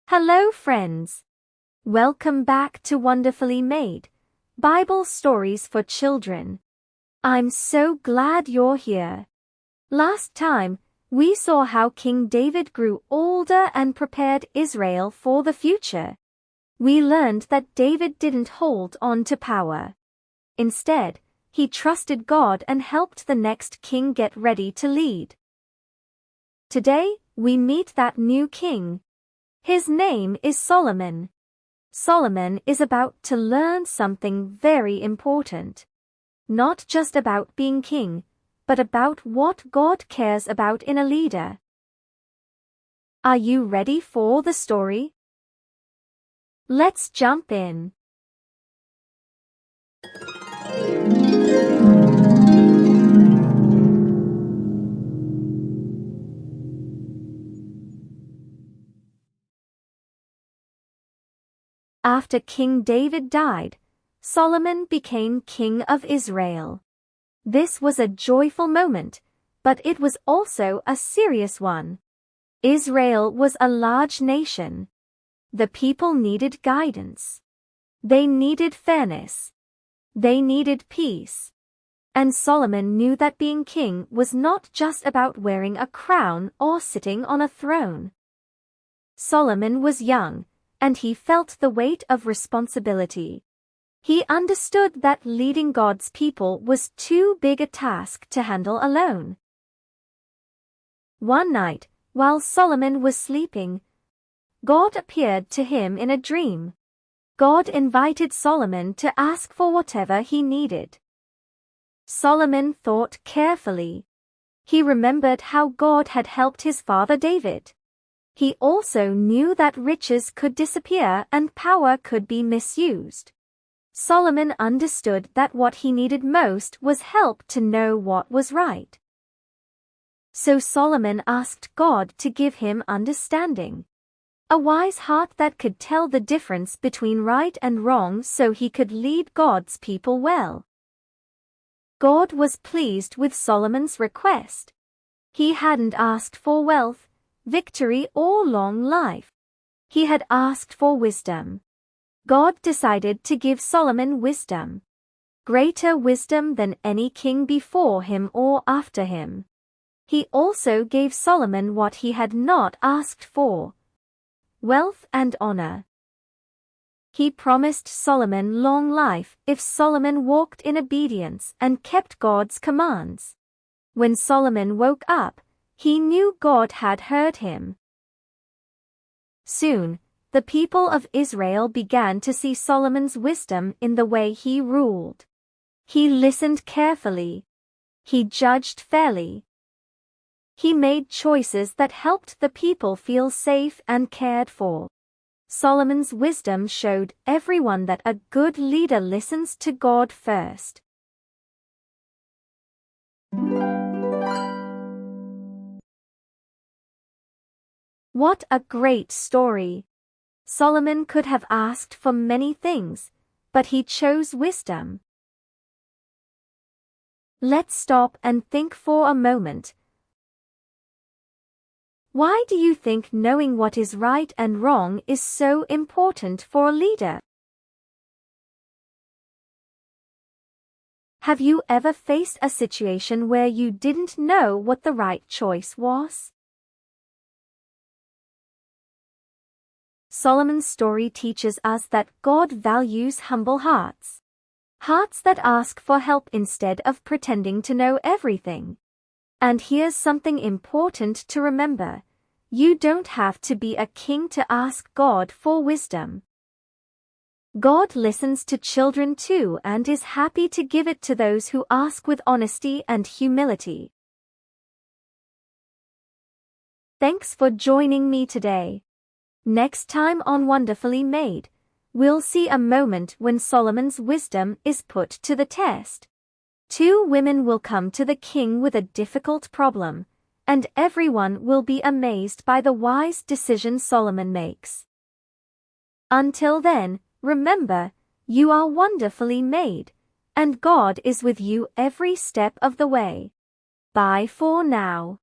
Hello friends. Welcome back to Wonderfully Made, Bible Stories for Children. I'm so glad you're here. Last time, we saw how King David grew older and prepared Israel for the future. We learned that David didn't hold on to power. Instead, he trusted God and helped the next king get ready to lead. Today, we meet that new king. His name is Solomon. Solomon is about to learn something very important. Not just about being king, but about what God cares about in a leader. Are you ready for the story? Let's jump in. After King David died, Solomon became king of Israel. This was a joyful moment, but it was also a serious one. Israel was a large nation. The people needed guidance. They needed fairness. They needed peace. And Solomon knew that being king was not just about wearing a crown or sitting on a throne. Solomon was young, and he felt the weight of responsibility. He understood that leading God's people was too big a task to handle alone. One night, while Solomon was sleeping, God appeared to him in a dream. God invited Solomon to ask for whatever he needed. Solomon thought carefully. He remembered how God had helped his father David. He also knew that riches could disappear and power could be misused. Solomon understood that what he needed most was help to know what was right. So Solomon asked God to give him understanding. A wise heart that could tell the difference between right and wrong so he could lead God's people well. God was pleased with Solomon's request. He hadn't asked for wealth, victory or long life. He had asked for wisdom. God decided to give Solomon wisdom. Greater wisdom than any king before him or after him. He also gave Solomon what he had not asked for: wealth and honor. He promised Solomon long life if Solomon walked in obedience and kept God's commands. When Solomon woke up, he knew God had heard him. Soon, the people of Israel began to see Solomon's wisdom in the way he ruled. He listened carefully. He judged fairly. He made choices that helped the people feel safe and cared for. Solomon's wisdom showed everyone that a good leader listens to God first. What a great story! Solomon could have asked for many things, but he chose wisdom. Let's stop and think for a moment. Why do you think knowing what is right and wrong is so important for a leader? Have you ever faced a situation where you didn't know what the right choice was? Solomon's story teaches us that God values humble hearts. Hearts that ask for help instead of pretending to know everything. And here's something important to remember. You don't have to be a king to ask God for wisdom. God listens to children too and is happy to give it to those who ask with honesty and humility. Thanks for joining me today. Next time on Wonderfully Made, we'll see a moment when Solomon's wisdom is put to the test. Two women will come to the king with a difficult problem, and everyone will be amazed by the wise decision Solomon makes. Until then, remember, you are wonderfully made, and God is with you every step of the way. Bye for now.